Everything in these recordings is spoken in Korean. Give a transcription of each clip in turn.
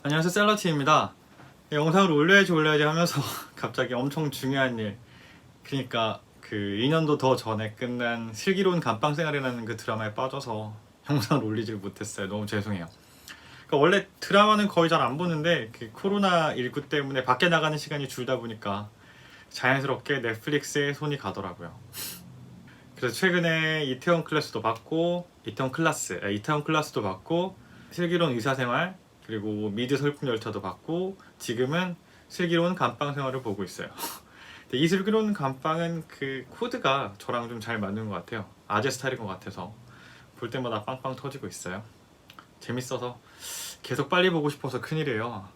안녕하세요, 셀러티입니다. 영상을 올려야지 하면서 갑자기 엄청 중요한 일, 그러니까 그 2년도 더 전에 끝난 슬기로운 감방생활이라는 그 드라마에 빠져서 영상을 올리질 못했어요. 너무 죄송해요. 그러니까 원래 드라마는 거의 잘 안 보는데 그 코로나19 때문에 밖에 나가는 시간이 줄다 보니까 자연스럽게 넷플릭스에 손이 가더라고요. 그래서 최근에 이태원 클래스도 봤고, 이태원 클라스도 봤고, 슬기로운 의사생활, 그리고 미드 설국열차도 봤고, 지금은 슬기로운 감방생활을 보고 있어요. 근데 이 슬기로운 감방은 그 코드가 저랑 좀 잘 맞는 것 같아요. 아재 스타일인 것 같아서 볼 때마다 빵빵 터지고 있어요. 재밌어서 계속 빨리 보고 싶어서 큰일이에요.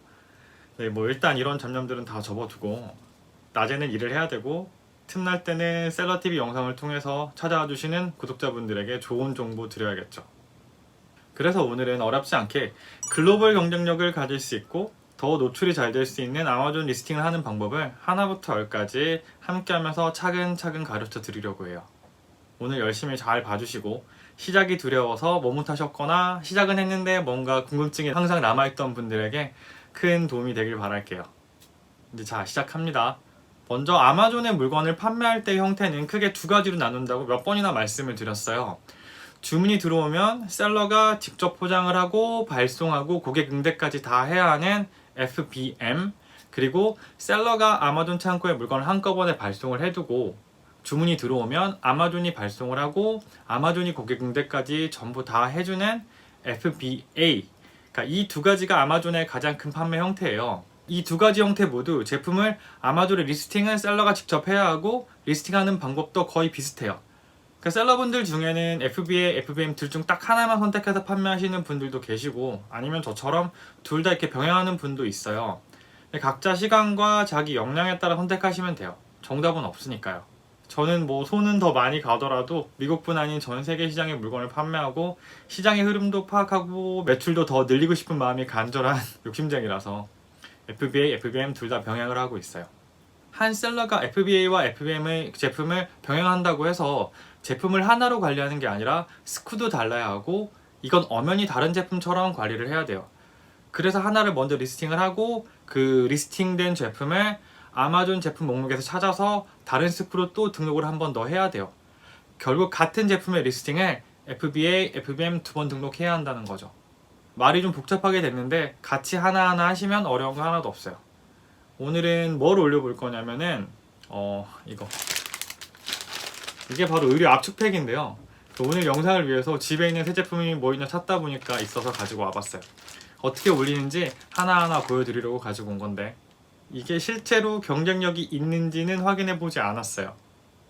네, 뭐 일단 이런 잡념들은 다 접어두고 낮에는 일을 해야 되고 틈날 때는 셀러TV 영상을 통해서 찾아와 주시는 구독자분들에게 좋은 정보 드려야겠죠. 그래서 오늘은 어렵지 않게 글로벌 경쟁력을 가질 수 있고 더 노출이 잘 될 수 있는 아마존 리스팅을 하는 방법을 하나부터 열까지 함께 하면서 차근차근 가르쳐 드리려고 해요. 오늘 열심히 잘 봐주시고 시작이 두려워서 머뭇하셨거나 시작은 했는데 뭔가 궁금증이 항상 남아있던 분들에게 큰 도움이 되길 바랄게요. 이제 자, 시작합니다. 먼저 아마존의 물건을 판매할 때 형태는 크게 두 가지로 나눈다고 몇 번이나 말씀을 드렸어요. 주문이 들어오면 셀러가 직접 포장을 하고 발송하고 고객 응대까지 다 해야 하는 FBM, 그리고 셀러가 아마존 창고에 물건을 한꺼번에 발송을 해두고 주문이 들어오면 아마존이 발송을 하고 아마존이 고객 응대까지 전부 다 해주는 FBA. 그러니까 이 두 가지가 아마존의 가장 큰 판매 형태예요. 이 두 가지 형태 모두 제품을 아마존에 리스팅은 셀러가 직접 해야 하고 리스팅하는 방법도 거의 비슷해요. 그러니까 셀러분들 중에는 FBA, FBM 둘 중 딱 하나만 선택해서 판매하시는 분들도 계시고 아니면 저처럼 둘 다 이렇게 병행하는 분도 있어요. 각자 시간과 자기 역량에 따라 선택하시면 돼요. 정답은 없으니까요. 저는 뭐 손은 더 많이 가더라도 미국뿐 아닌 전 세계 시장의 물건을 판매하고 시장의 흐름도 파악하고 매출도 더 늘리고 싶은 마음이 간절한 욕심쟁이라서 FBA, FBM 둘 다 병행을 하고 있어요. 한 셀러가 FBA와 FBM의 제품을 병행한다고 해서 제품을 하나로 관리하는 게 아니라 스쿠도 달라야 하고 이건 엄연히 다른 제품처럼 관리를 해야 돼요. 그래서 하나를 먼저 리스팅을 하고 그 리스팅된 제품을 아마존 제품 목록에서 찾아서 다른 스크로 또 등록을 한 번 더 해야 돼요. 결국 같은 제품의 리스팅을 FBA, FBM 두 번 등록해야 한다는 거죠. 말이 좀 복잡하게 됐는데 같이 하나하나 하시면 어려운 거 하나도 없어요. 오늘은 뭘 올려볼 거냐면은 이게 바로 의류 압축팩인데요. 오늘 영상을 위해서 집에 있는 새 제품이 뭐 있나 찾다 보니까 있어서 가지고 와봤어요. 어떻게 올리는지 하나하나 보여드리려고 가지고 온 건데 이게 실제로 경쟁력이 있는지는 확인해 보지 않았어요.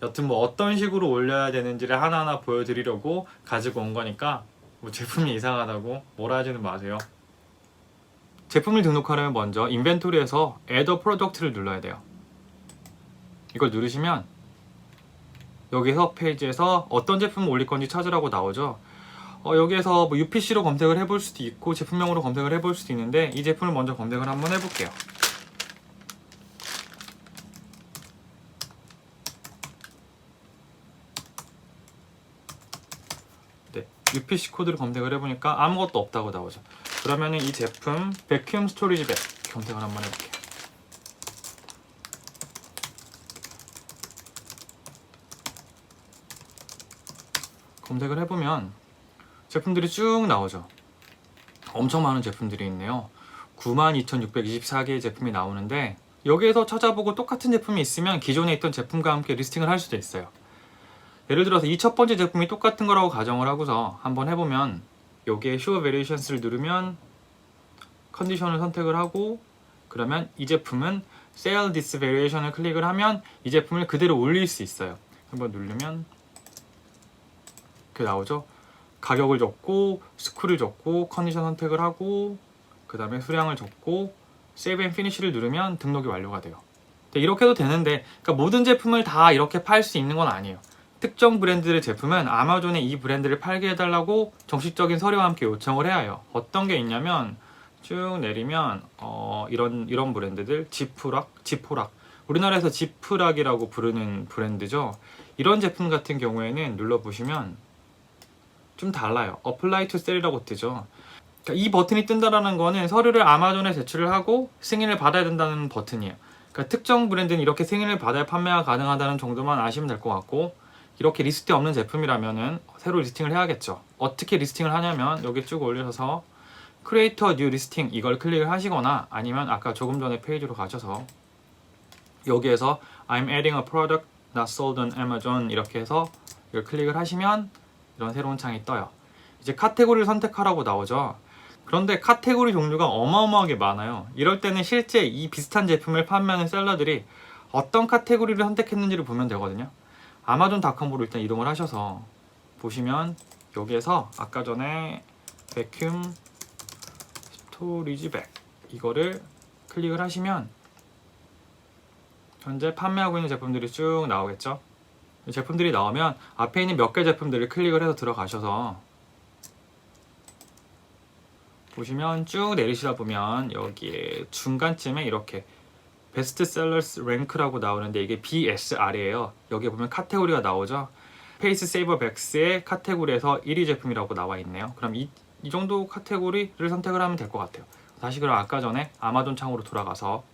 여튼 뭐 어떤 식으로 올려야 되는지를 하나하나 보여드리려고 가지고 온 거니까 뭐 제품이 이상하다고 뭐라 하지는 마세요. 제품을 등록하려면 먼저 인벤토리에서 Add a Product를 눌러야 돼요. 이걸 누르시면 여기서 페이지에서 어떤 제품을 올릴 건지 찾으라고 나오죠. 여기에서 뭐 UPC로 검색을 해볼 수도 있고 제품명으로 검색을 해볼 수도 있는데 이 제품을 먼저 검색을 한번 해볼게요. 네, UPC 코드를 검색을 해보니까 아무것도 없다고 나오죠. 그러면 이 제품 베큐um 스토리지 백 검색을 한번 해볼게요. 검색을 해보면 제품들이 쭉 나오죠. 엄청 많은 제품들이 있네요. 92,624개의 제품이 나오는데 여기에서 찾아보고 똑같은 제품이 있으면 기존에 있던 제품과 함께 리스팅을 할 수도 있어요. 예를 들어서 이 첫 번째 제품이 똑같은 거라고 가정을 하고서 한번 해보면 여기에 Show Variations를 누르면 컨디션을 선택을 하고 그러면 이 제품은 Sell This Variation을 클릭을 하면 이 제품을 그대로 올릴 수 있어요. 한번 누르면 이렇게 나오죠. 가격을 적고 스크를 적고 컨디션 선택을 하고 그 다음에 수량을 적고 Save and Finish를 누르면 등록이 완료가 돼요. 이렇게 해도 되는데 그러니까 모든 제품을 다 이렇게 팔 수 있는 건 아니에요. 특정 브랜드의 제품은 아마존에 이 브랜드를 팔게 해달라고 정식적인 서류와 함께 요청을 해야 해요. 어떤 게 있냐면 쭉 내리면 이런 브랜드들 지푸락, 우리나라에서 지푸락이라고 부르는 브랜드죠. 이런 제품 같은 경우에는 눌러보시면 좀 달라요. Apply to Sell이라고 뜨죠. 그러니까 이 버튼이 뜬다라는 거는 서류를 아마존에 제출을 하고 승인을 받아야 된다는 버튼이에요. 그러니까 특정 브랜드는 이렇게 승인을 받아야 판매가 가능하다는 정도만 아시면 될 것 같고, 이렇게 리스트에 없는 제품이라면은 새로 리스팅을 해야겠죠. 어떻게 리스팅을 하냐면 여기 쭉 올려서 Create a New Listing 이걸 클릭을 하시거나, 아니면 아까 조금 전에 페이지로 가셔서 여기에서 I'm adding a product not sold on Amazon 이렇게 해서 이걸 클릭을 하시면 이런 새로운 창이 떠요. 이제 카테고리를 선택하라고 나오죠. 그런데 카테고리 종류가 어마어마하게 많아요. 이럴 때는 실제 이 비슷한 제품을 판매하는 셀러들이 어떤 카테고리를 선택했는지를 보면 되거든요. 아마존닷컴으로 일단 이동을 하셔서 보시면 여기에서 아까 전에 베큐um 스토리지 백 이거를 클릭을 하시면 현재 판매하고 있는 제품들이 쭉 나오겠죠. 제품들이 나오면 앞에 있는 몇 개 제품들을 클릭을 해서 들어가셔서 보시면 쭉 내리시다 보면 여기에 중간쯤에 이렇게 베스트셀러스 랭크라고 나오는데 이게 BSR이에요. 여기에 보면 카테고리가 나오죠. 페이스 세이버 백스의 카테고리에서 1위 제품이라고 나와 있네요. 그럼 이 정도 카테고리를 선택을 하면 될 것 같아요. 다시 그럼 아까 전에 아마존 창으로 돌아가서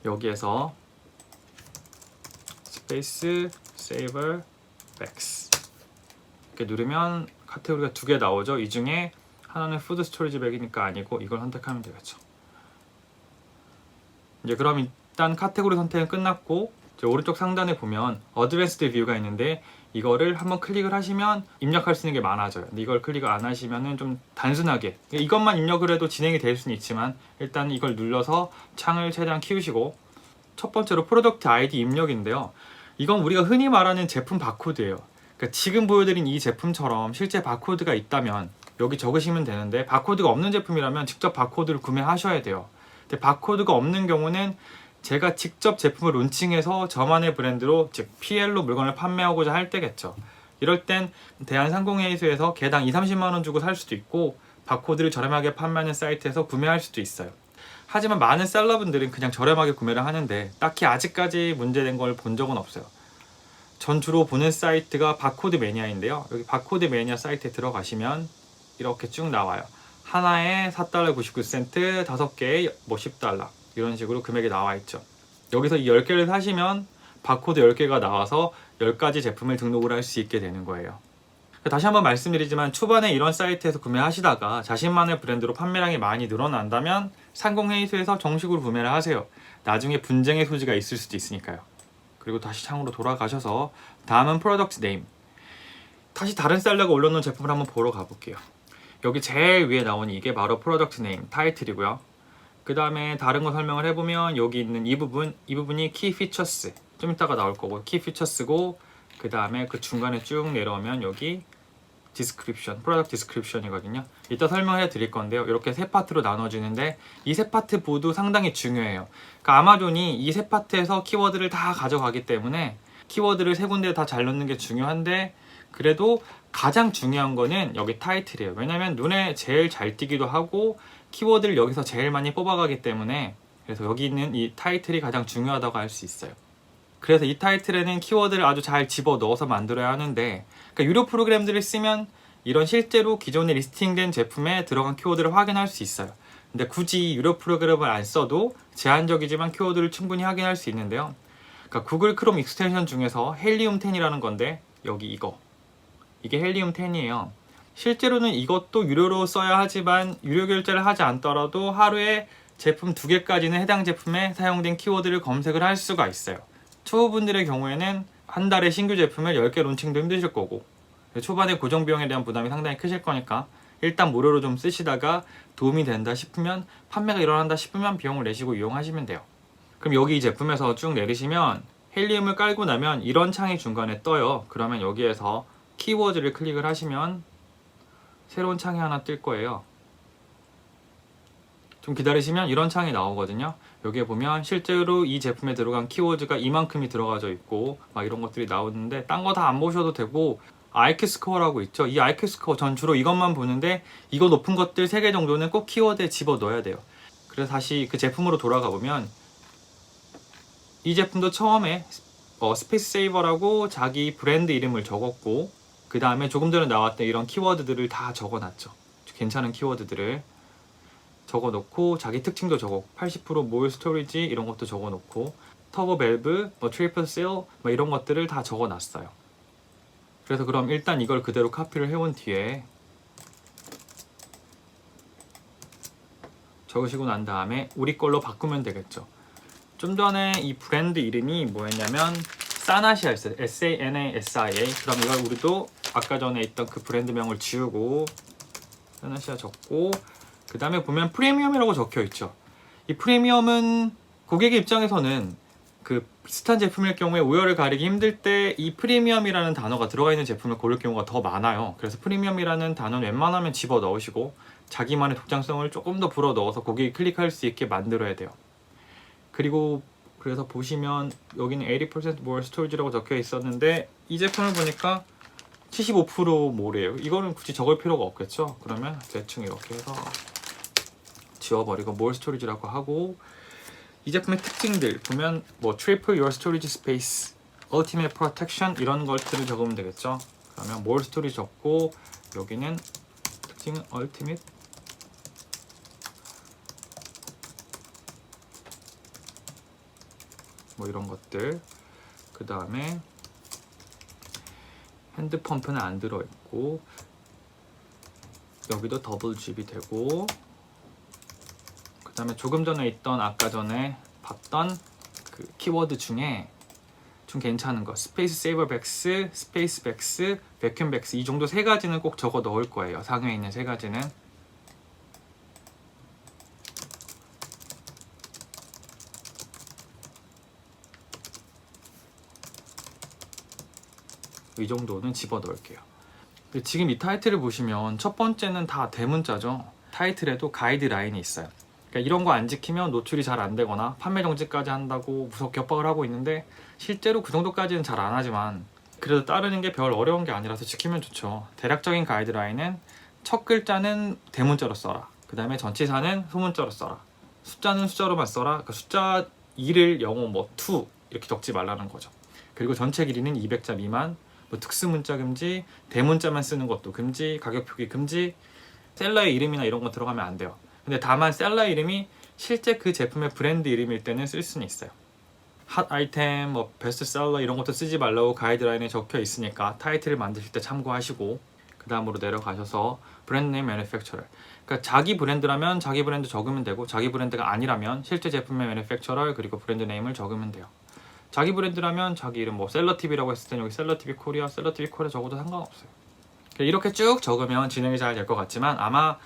여기에서 스페이스 세이버 백스 이렇게 누르면 카테고리가 두 개 나오죠. 이 중에 하나는 푸드 스토리지 백이니까 아니고 이걸 선택하면 되겠죠. 이제 그럼 일단 카테고리 선택은 끝났고, 이제 오른쪽 상단에 보면 어드밴스드 뷰가 있는데 이거를 한번 클릭을 하시면 입력할 수 있는 게 많아져요. 근데 이걸 클릭을 안 하시면은 좀 단순하게 이것만 입력을 해도 진행이 될 수는 있지만, 일단 이걸 눌러서 창을 최대한 키우시고, 첫 번째로 프로덕트 아이디 입력인데요. 이건 우리가 흔히 말하는 제품 바코드예요. 그러니까 지금 보여드린 이 제품처럼 실제 바코드가 있다면 여기 적으시면 되는데, 바코드가 없는 제품이라면 직접 바코드를 구매하셔야 돼요. 근데 바코드가 없는 경우는 제가 직접 제품을 론칭해서 저만의 브랜드로, 즉 PL로 물건을 판매하고자 할 때겠죠. 이럴 땐 대한상공회의소에서 개당 20-30만원 주고 살 수도 있고, 바코드를 저렴하게 판매하는 사이트에서 구매할 수도 있어요. 하지만 많은 셀러분들은 그냥 저렴하게 구매를 하는데 딱히 아직까지 문제된 걸 본 적은 없어요. 전 주로 보는 사이트가 바코드 매니아인데요. 여기 바코드 매니아 사이트에 들어가시면 이렇게 쭉 나와요. 하나에 $4.99, 5개에 뭐 $10 이런 식으로 금액이 나와 있죠. 여기서 이 10개를 사시면 바코드 10개가 나와서 10가지 제품을 등록을 할 수 있게 되는 거예요. 다시 한번 말씀드리지만 초반에 이런 사이트에서 구매하시다가 자신만의 브랜드로 판매량이 많이 늘어난다면 상공회의소에서 정식으로 구매를 하세요. 나중에 분쟁의 소지가 있을 수도 있으니까요. 그리고 다시 창으로 돌아가셔서 다음은 프로덕트 네임. 다시 다른 셀러가 올려놓은 제품을 한번 보러 가볼게요. 여기 제일 위에 나오는 이게 바로 프로덕트 네임 타이틀이고요. 그 다음에 다른 거 설명을 해보면 여기 있는 이 부분이 키 피처스, 좀 이따가 나올 거고 키 피처스고, 그 다음에 그 중간에 쭉 내려오면 여기 디스크립션, 프로덕트 디스크립션이거든요. 이따 설명해 드릴 건데요. 이렇게 세 파트로 나눠지는데 이 세 파트 모두 상당히 중요해요. 그러니까 아마존이 이 세 파트에서 키워드를 다 가져가기 때문에 키워드를 세 군데 다 잘 넣는 게 중요한데, 그래도 가장 중요한 거는 여기 타이틀이에요. 왜냐면 눈에 제일 잘 띄기도 하고 키워드를 여기서 제일 많이 뽑아가기 때문에, 그래서 여기 있는 이 타이틀이 가장 중요하다고 할 수 있어요. 그래서 이 타이틀에는 키워드를 아주 잘 집어 넣어서 만들어야 하는데, 그러니까 유료 프로그램들을 쓰면 이런 실제로 기존에 리스팅된 제품에 들어간 키워드를 확인할 수 있어요. 근데 굳이 유료 프로그램을 안 써도 제한적이지만 키워드를 충분히 확인할 수 있는데요. 그러니까 구글 크롬 익스텐션 중에서 헬리움 10이라는 건데, 여기 이게 헬리움 10이에요. 실제로는 이것도 유료로 써야 하지만 유료 결제를 하지 않더라도 하루에 제품 2개까지는 해당 제품에 사용된 키워드를 검색을 할 수가 있어요. 초보분들의 경우에는 한 달에 신규 제품을 10개 론칭도 힘드실 거고, 초반에 고정 비용에 대한 부담이 상당히 크실 거니까 일단 무료로 좀 쓰시다가 도움이 된다 싶으면, 판매가 일어난다 싶으면 비용을 내시고 이용하시면 돼요. 그럼 여기 이 제품에서 쭉 내리시면 헬리움을 깔고 나면 이런 창이 중간에 떠요. 그러면 여기에서 키워드를 클릭을 하시면 새로운 창이 하나 뜰 거예요. 좀 기다리시면 이런 창이 나오거든요. 여기에 보면 실제로 이 제품에 들어간 키워드가 이만큼이 들어가져 있고 막 이런 것들이 나오는데, 딴 거 다 안 보셔도 되고, IQ 스코어라고 있죠. 이 IQ 스코어 전 주로 이것만 보는데, 이거 높은 것들 3개 정도는 꼭 키워드에 집어 넣어야 돼요. 그래서 다시 그 제품으로 돌아가 보면 이 제품도 처음에 스페이스 세이버라고 자기 브랜드 이름을 적었고, 그 다음에 조금 전에 나왔던 이런 키워드들을 다 적어놨죠. 괜찮은 키워드들을 적어놓고 자기 특징도 적어 80% 몰 스토리지 이런 것도 적어놓고 터보 밸브, 뭐 트리플 실, 뭐 이런 것들을 다 적어놨어요. 그래서 그럼 일단 이걸 그대로 카피를 해온 뒤에 적으시고 난 다음에 우리 걸로 바꾸면 되겠죠. 좀 전에 이 브랜드 이름이 뭐였냐면 사나시아였어요. SANASIA. 그럼 이걸 우리도 아까 전에 있던 그 브랜드명을 지우고 사나시아 적고 그 다음에 보면 프리미엄이라고 적혀 있죠. 이 프리미엄은 고객의 입장에서는 그 비슷한 제품일 경우에 우열을 가리기 힘들 때 이 프리미엄이라는 단어가 들어가 있는 제품을 고를 경우가 더 많아요. 그래서 프리미엄이라는 단어는 웬만하면 집어 넣으시고 자기만의 독창성을 조금 더 불어 넣어서 고객이 클릭할 수 있게 만들어야 돼요. 그리고 그래서 보시면 여기는 80% more storage라고 적혀 있었는데 이 제품을 보니까 75% more예요. 이거는 굳이 적을 필요가 없겠죠. 그러면 대충 이렇게 해서 지워버리고 more storage라고 하고 이 제품의 특징들 보면 뭐 triple your storage space, ultimate protection 이런 것들을 적으면 되겠죠. 그러면 more storage 적고 여기는 특징은 ultimate 뭐 이런 것들. 그 다음에 핸드펌프는 안 들어있고 여기도 더블 G이 되고 그 다음에 조금 전에 있던 아까 전에 봤던 그 키워드 중에 좀 괜찮은 거 스페이스 세이버 백스, 스페이스 백스, 베큐um 백스 이 정도 세 가지는 꼭 적어 넣을 거예요. 상위에 있는 세 가지는. 이 정도는 집어 넣을게요. 지금 이 타이틀을 보시면 첫 번째는 다 대문자죠. 타이틀에도 가이드라인이 있어요. 그러니까 이런 거 안 지키면 노출이 잘 안 되거나 판매 정지까지 한다고 무섭게 협박을 하고 있는데 실제로 그 정도까지는 잘 안 하지만 그래도 따르는 게 별 어려운 게 아니라서 지키면 좋죠. 대략적인 가이드라인은 첫 글자는 대문자로 써라. 그 다음에 전치사는 소문자로 써라. 숫자는 숫자로만 써라. 그러니까 숫자 2를 영어 뭐 2 이렇게 적지 말라는 거죠. 그리고 전체 길이는 200자 미만, 뭐 특수문자 금지, 대문자만 쓰는 것도 금지, 가격 표기 금지, 셀러의 이름이나 이런 거 들어가면 안 돼요. 근데 다만 셀러 이름이 실제 그 제품의 브랜드 이름일 때는 쓸 수는 있어요. 핫 아이템, 뭐 베스트셀러 이런 것도 쓰지 말라고 가이드라인에 적혀 있으니까 타이틀을 만드실 때 참고하시고 그 다음으로 내려가셔서 브랜드 네임 매니팩처러. 그러니까 자기 브랜드라면 자기 브랜드 적으면 되고 자기 브랜드가 아니라면 실제 제품의 매니팩처러 그리고 브랜드 네임을 적으면 돼요. 자기 브랜드라면 자기 이름 뭐 셀러TV라고 했을 땐 여기 셀러TV 코리아, 셀러TV 코리아 적어도 상관없어요. 이렇게 쭉 적으면 진행이 잘 될 것 같지만 아마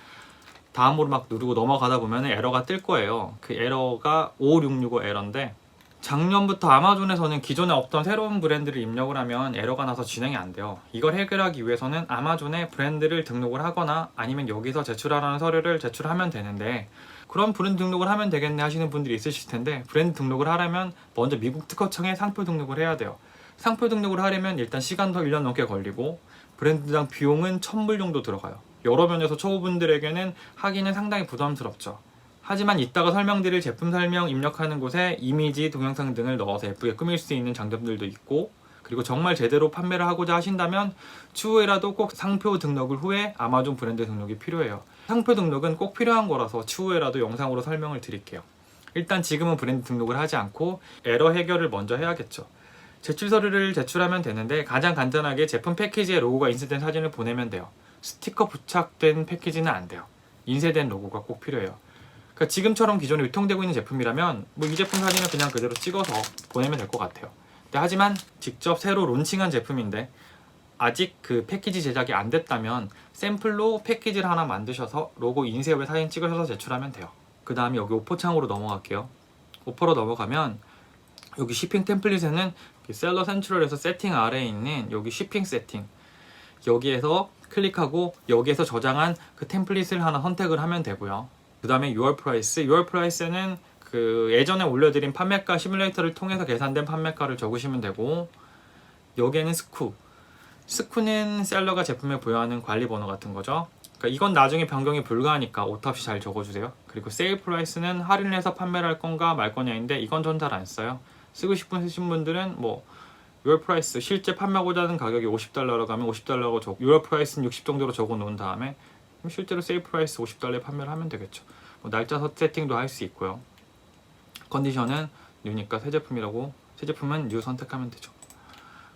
다음으로 막 누르고 넘어가다 보면 에러가 뜰 거예요. 그 에러가 5665 에러인데 작년부터 아마존에서는 기존에 없던 새로운 브랜드를 입력을 하면 에러가 나서 진행이 안 돼요. 이걸 해결하기 위해서는 아마존에 브랜드를 등록을 하거나 아니면 여기서 제출하라는 서류를 제출하면 되는데 그럼 브랜드 등록을 하면 되겠네 하시는 분들이 있으실 텐데 브랜드 등록을 하려면 먼저 미국 특허청에 상표 등록을 해야 돼요. 상표 등록을 하려면 일단 시간도 1년 넘게 걸리고 브랜드당 비용은 1,000불 정도 들어가요. 여러 면에서 초보분들에게는 하기는 상당히 부담스럽죠. 하지만 이따가 설명드릴 제품 설명 입력하는 곳에 이미지, 동영상 등을 넣어서 예쁘게 꾸밀 수 있는 장점들도 있고 그리고 정말 제대로 판매를 하고자 하신다면 추후에라도 꼭 상표 등록을 후에 아마존 브랜드 등록이 필요해요. 상표 등록은 꼭 필요한 거라서 추후에라도 영상으로 설명을 드릴게요. 일단 지금은 브랜드 등록을 하지 않고 에러 해결을 먼저 해야겠죠. 제출 서류를 제출하면 되는데 가장 간단하게 제품 패키지에 로고가 인쇄된 사진을 보내면 돼요. 스티커 부착된 패키지는 안 돼요. 인쇄된 로고가 꼭 필요해요. 그러니까 지금처럼 기존에 유통되고 있는 제품이라면 뭐 이 제품 사진을 그냥 그대로 찍어서 보내면 될 것 같아요. 근데 하지만 직접 새로 론칭한 제품인데 아직 그 패키지 제작이 안 됐다면 샘플로 패키지를 하나 만드셔서 로고 인쇄 후에 사진 찍으셔서 제출하면 돼요. 그 다음에 여기 오퍼창으로 넘어갈게요. 오퍼로 넘어가면 여기 shipping 템플릿에는 셀러 센트럴에서 세팅 아래에 있는 여기 shipping 세팅 여기에서 클릭하고 여기에서 저장한 그 템플릿을 하나 선택을 하면 되고요. 그 다음에 your price에는 그 예전에 올려드린 판매가 시뮬레이터를 통해서 계산된 판매가를 적으시면 되고 여기에는 스쿠는 셀러가 제품에 부여하는 관리 번호 같은 거죠. 그러니까 이건 나중에 변경이 불가하니까 오타 없이 잘 적어주세요. 그리고 세일 프라이스는 할인을 해서 판매를 할 건가 말 거냐인데 이건 전 잘 안 써요. 쓰고 싶은 쓰신 분들은 뭐 your price 실제 판매하고자 하는 가격이 $50로 가면 $50라고 your price는 60 정도로 적어 놓은 다음에 실제로 sale price $50에 판매를 하면 되겠죠. 뭐 날짜 세팅도 할 수 있고요. 컨디션은 new니까 새 제품이라고, 새 제품은 new 선택하면 되죠.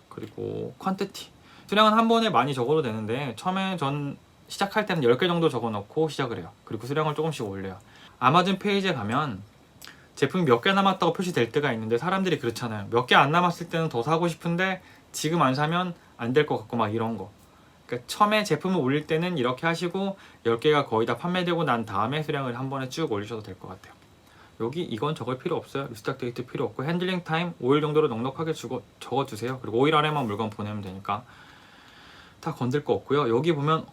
그리고 quantity 수량은 한 번에 많이 적어도 되는데 처음에 전 시작할 때는 10개 정도 적어 놓고 시작을 해요. 그리고 수량을 조금씩 올려요. 아마존 페이지에 가면 제품이 몇 개 남았다고 표시될 때가 있는데 사람들이 그렇잖아요. 몇 개 안 남았을 때는 더 사고 싶은데 지금 안 사면 안 될 것 같고 막 이런 거. 그러니까 처음에 제품을 올릴 때는 이렇게 하시고 10개가 거의 다 판매되고 난 다음에 수량을 한 번에 쭉 올리셔도 될 것 같아요. 여기 이건 적을 필요 없어요. 리스탁 데이트 필요 없고 핸들링 타임 5일 정도로 넉넉하게 적어주세요. 그리고 5일 안에만 물건 보내면 되니까 다 건들 거 없고요. 여기 보면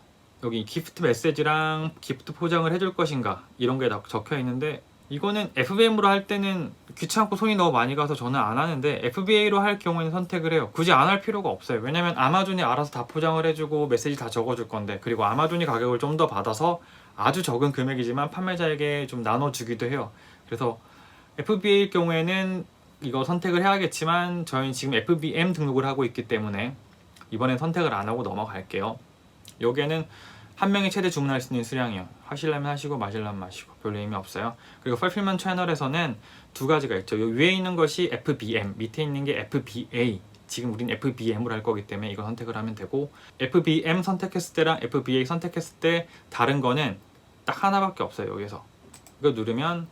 여기 기프트 메시지랑 기프트 포장을 해줄 것인가 이런 게 적혀 있는데 이거는 FBM으로 할 때는 귀찮고 손이 너무 많이 가서 저는 안 하는데 FBA로 할 경우에는 선택을 해요. 굳이 안 할 필요가 없어요. 왜냐면 아마존이 알아서 다 포장을 해주고 메시지 다 적어줄 건데, 그리고 아마존이 가격을 좀 더 받아서 아주 적은 금액이지만 판매자에게 좀 나눠주기도 해요. 그래서 FBA일 경우에는 이거 선택을 해야겠지만 저희는 지금 FBM 등록을 하고 있기 때문에 이번엔 선택을 안 하고 넘어갈게요. 여기에는 한 명이 최대 주문할 수 있는 수량이요. 하시려면 하시고 마시려면 마시고 별로 의미 없어요. 그리고 풀필먼트 채널에서는 두 가지가 있죠. 요 위에 있는 것이 FBM, 밑에 있는 게 FBA. 지금 우린 FBM으로 할 거기 때문에 이거 선택을 하면 되고, FBM 선택했을 때랑 FBA 선택했을 때 다른 거는 딱 하나밖에 없어요. 여기서 이거 누르면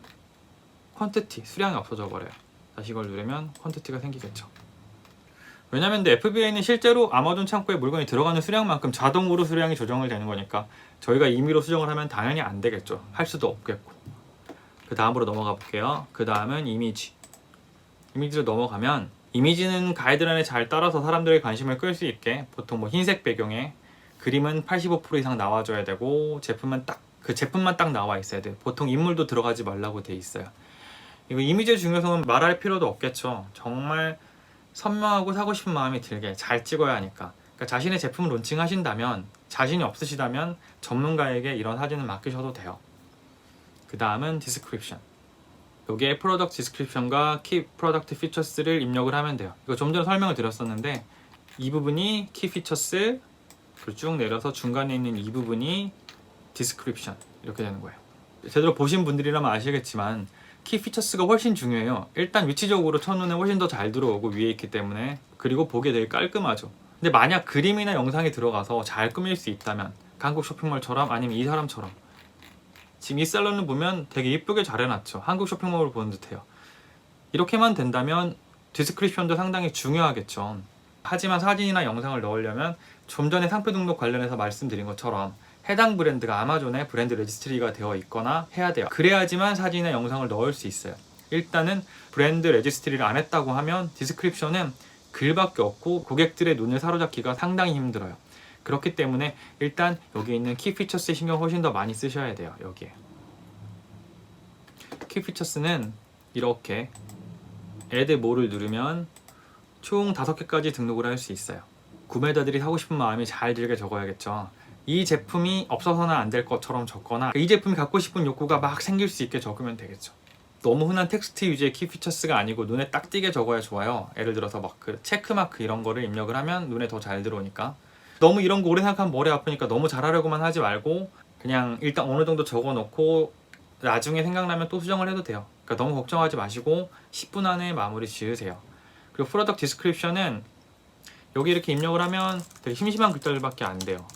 퀀티티, 수량이 없어져 버려요. 다시 이걸 누르면 퀀티티가 생기겠죠. 왜냐면 FBA는 실제로 아마존 창고에 물건이 들어가는 수량만큼 자동으로 수량이 조정을 되는 거니까 저희가 임의로 수정을 하면 당연히 안 되겠죠. 할 수도 없겠고. 그 다음으로 넘어가 볼게요. 그 다음은 이미지. 이미지로 넘어가면 이미지는 가이드라인에 잘 따라서 사람들의 관심을 끌 수 있게 보통 뭐 흰색 배경에 그림은 85% 이상 나와줘야 되고 제품은 딱 그 제품만 딱 나와 있어야 돼요. 보통 인물도 들어가지 말라고 돼 있어요. 이거 이미지의 중요성은 말할 필요도 없겠죠. 정말 선명하고 사고 싶은 마음이 들게 잘 찍어야 하니까. 그러니까 자신의 제품을 론칭하신다면, 자신이 없으시다면 전문가에게 이런 사진을 맡기셔도 돼요. 그 다음은 디스크립션. 여기에 프로덕트 디스크립션과 키 프로덕트 피처스를 입력을 하면 돼요. 이거 좀 전에 설명을 드렸었는데 이 부분이 키 피처스, 그리고 쭉 내려서 중간에 있는 이 부분이 디스크립션 이렇게 되는 거예요. 제대로 보신 분들이라면 아시겠지만 키 피처스가 훨씬 중요해요. 일단 위치적으로 첫눈에 훨씬 더 잘 들어오고 위에 있기 때문에, 그리고 보기에 되게 깔끔하죠. 근데 만약 그림이나 영상이 들어가서 잘 꾸밀 수 있다면 한국 쇼핑몰처럼, 아니면 이 사람처럼 지금 이 살론을 보면 되게 이쁘게 잘 해놨죠. 한국 쇼핑몰을 보는 듯해요. 이렇게만 된다면 디스크립션도 상당히 중요하겠죠. 하지만 사진이나 영상을 넣으려면 좀 전에 상표 등록 관련해서 말씀드린 것처럼 해당 브랜드가 아마존에 브랜드 레지스트리가 되어 있거나 해야 돼요. 그래야지만 사진이나 영상을 넣을 수 있어요. 일단은 브랜드 레지스트리를 안 했다고 하면 디스크립션은 글밖에 없고 고객들의 눈을 사로잡기가 상당히 힘들어요. 그렇기 때문에 일단 여기 있는 키 피처스에 신경 훨씬 더 많이 쓰셔야 돼요. 여기에 키 피처스는 이렇게 add more를 누르면 총 5개까지 등록을 할 수 있어요. 구매자들이 사고 싶은 마음이 잘 들게 적어야겠죠. 이 제품이 없어서는 안 될 것처럼 적거나 이 제품이 갖고 싶은 욕구가 막 생길 수 있게 적으면 되겠죠. 너무 흔한 텍스트 위주의 키 피처스가 아니고 눈에 딱 띄게 적어야 좋아요. 예를 들어서 막 그 체크마크 이런 거를 입력을 하면 눈에 더 잘 들어오니까. 너무 이런 거 오래 생각하면 머리 아프니까 너무 잘하려고만 하지 말고 그냥 일단 어느 정도 적어 놓고 나중에 생각나면 또 수정을 해도 돼요. 그러니까 너무 걱정하지 마시고 10분 안에 마무리 지으세요. 그리고 프로덕트 디스크립션은 여기 이렇게 입력을 하면 되게 심심한 글자들밖에 안 돼요.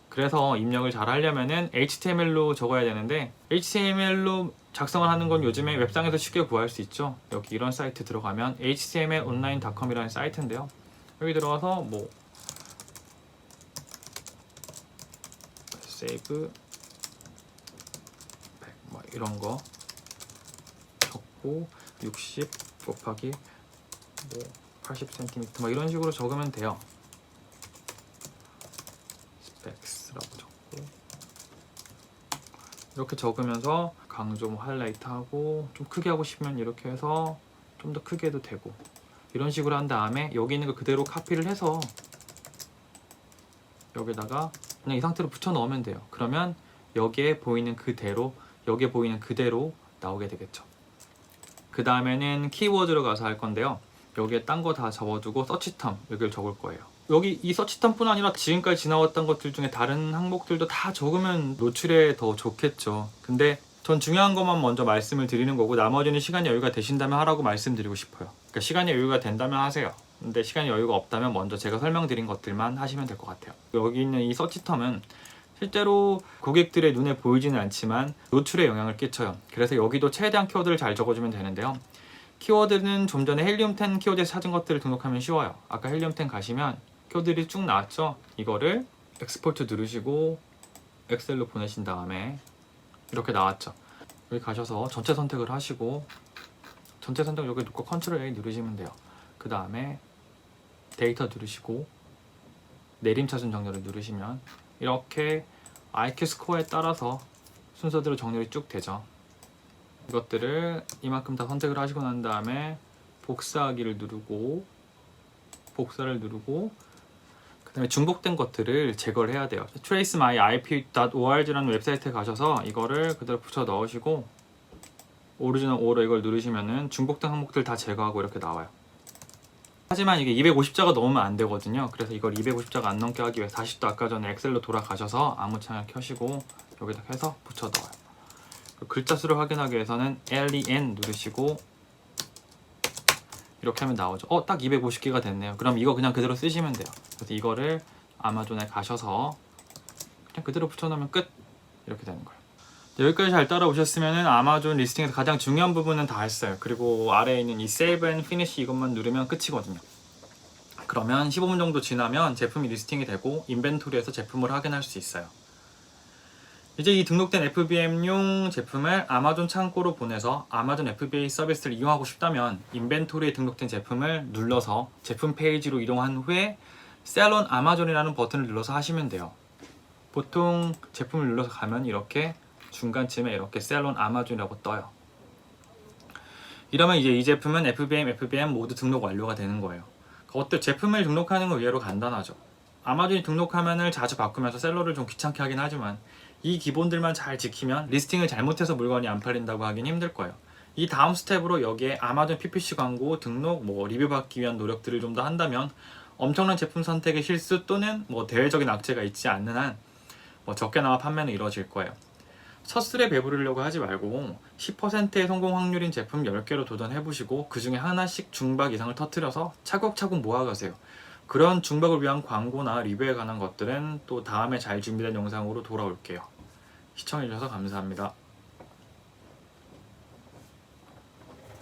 그래서 입력을 잘 하려면은 HTML로 적어야 되는데 HTML로 작성을 하는 건 요즘에 웹상에서 쉽게 구할 수 있죠. 여기 이런 사이트 들어가면 htmlonline.com이라는 사이트인데요. 여기 들어가서 뭐 save 100 뭐 이런 거 적고 60 곱하기 뭐 80cm 뭐 이런 식으로 적으면 돼요. 스펙스라고 적고 이렇게 적으면서 강조 뭐 하이라이트 하고 좀 크게 하고 싶으면 이렇게 해서 좀 더 크게 해도 되고 이런 식으로 한 다음에 여기 있는 거 그대로 카피를 해서 여기다가 그냥 이 상태로 붙여 넣으면 돼요. 그러면 여기에 보이는 그대로 나오게 되겠죠. 그 다음에는 키워드로 가서 할 건데요. 여기에 딴 거 다 적어두고 서치텀 여기를 적을 거예요. 여기 이 서치텀뿐 아니라 지금까지 지나왔던 것들 중에 다른 항목들도 다 적으면 노출에 더 좋겠죠. 근데 전 중요한 것만 먼저 말씀을 드리는 거고 나머지는 시간이 여유가 되신다면 하라고 말씀드리고 싶어요. 그러니까 시간이 여유가 된다면 하세요. 근데 시간이 여유가 없다면 먼저 제가 설명드린 것들만 하시면 될 것 같아요. 여기 있는 이 서치텀은 실제로 고객들의 눈에 보이지는 않지만 노출에 영향을 끼쳐요. 그래서 여기도 최대한 키워드를 잘 적어주면 되는데요. 키워드는 좀 전에 헬리움10 키워드에서 찾은 것들을 등록하면 쉬워요. 아까 헬리움10 가시면 키워드들이 쭉 나왔죠? 이거를 엑스포트 누르시고 엑셀로 보내신 다음에 이렇게 나왔죠? 여기 가셔서 전체 선택을 하시고 전체 선택 여기 놓고 컨트롤 A 누르시면 돼요. 그 다음에 데이터 누르시고 내림차순 정렬을 누르시면 이렇게 IQ 스코어에 따라서 순서대로 정렬이 쭉 되죠. 이것들을 이만큼 다 선택을 하시고 난 다음에 복사하기를 누르고 복사를 누르고 그 다음에 중복된 것들을 제거를 해야 돼요. tracemyip.org라는 웹사이트에 가셔서 이거를 그대로 붙여 넣으시고 오리지널 오로 이걸 누르시면은 중복된 항목들 다 제거하고 이렇게 나와요. 하지만 이게 250자가 넘으면 안 되거든요. 그래서 이걸 250자가 안 넘게 하기 위해서 다시 또 아까 전에 엑셀로 돌아가셔서 아무 창을 켜시고 여기다 해서 붙여 넣어요. 글자 수를 확인하기 위해서는 len 누르시고 이렇게 하면 나오죠. 딱 250개가 됐네요. 그럼 이거 그냥 그대로 쓰시면 돼요. 그래서 이거를 아마존에 가셔서 그냥 그대로 붙여놓으면 끝! 이렇게 되는 거예요. 여기까지 잘 따라오셨으면 아마존 리스팅에서 가장 중요한 부분은 다 했어요. 그리고 아래에 있는 이 Save and Finish 이것만 누르면 끝이거든요. 그러면 15분 정도 지나면 제품이 리스팅이 되고 인벤토리에서 제품을 확인할 수 있어요. 이제 이 등록된 FBM용 제품을 아마존 창고로 보내서 아마존 FBA 서비스를 이용하고 싶다면 인벤토리에 등록된 제품을 눌러서 제품 페이지로 이동한 후에 Sell on Amazon이라는 버튼을 눌러서 하시면 돼요. 보통 제품을 눌러서 가면 이렇게 중간쯤에 이렇게 Sell on Amazon이라고 떠요. 이러면 이제 이 제품은 FBM 모두 등록 완료가 되는 거예요. 어때? 제품을 등록하는 건 의외로 간단하죠. 아마존이 등록 화면을 자주 바꾸면서 셀러를 좀 귀찮게 하긴 하지만 이 기본들만 잘 지키면 리스팅을 잘못해서 물건이 안 팔린다고 하긴 힘들 거예요. 이 다음 스텝으로 여기에 아마존 PPC 광고 등록, 리뷰 받기 위한 노력들을 좀 더 한다면 엄청난 제품 선택의 실수 또는 대외적인 악재가 있지 않는 한 적게나마 판매는 이루어질 거예요. 첫 술에 배부르려고 하지 말고 10%의 성공 확률인 제품 10개로 도전해보시고 그 중에 하나씩 중박 이상을 터뜨려서 차곡차곡 모아가세요. 그런 중박을 위한 광고나 리뷰에 관한 것들은 또 다음에 잘 준비된 영상으로 돌아올게요. 시청해주셔서 감사합니다.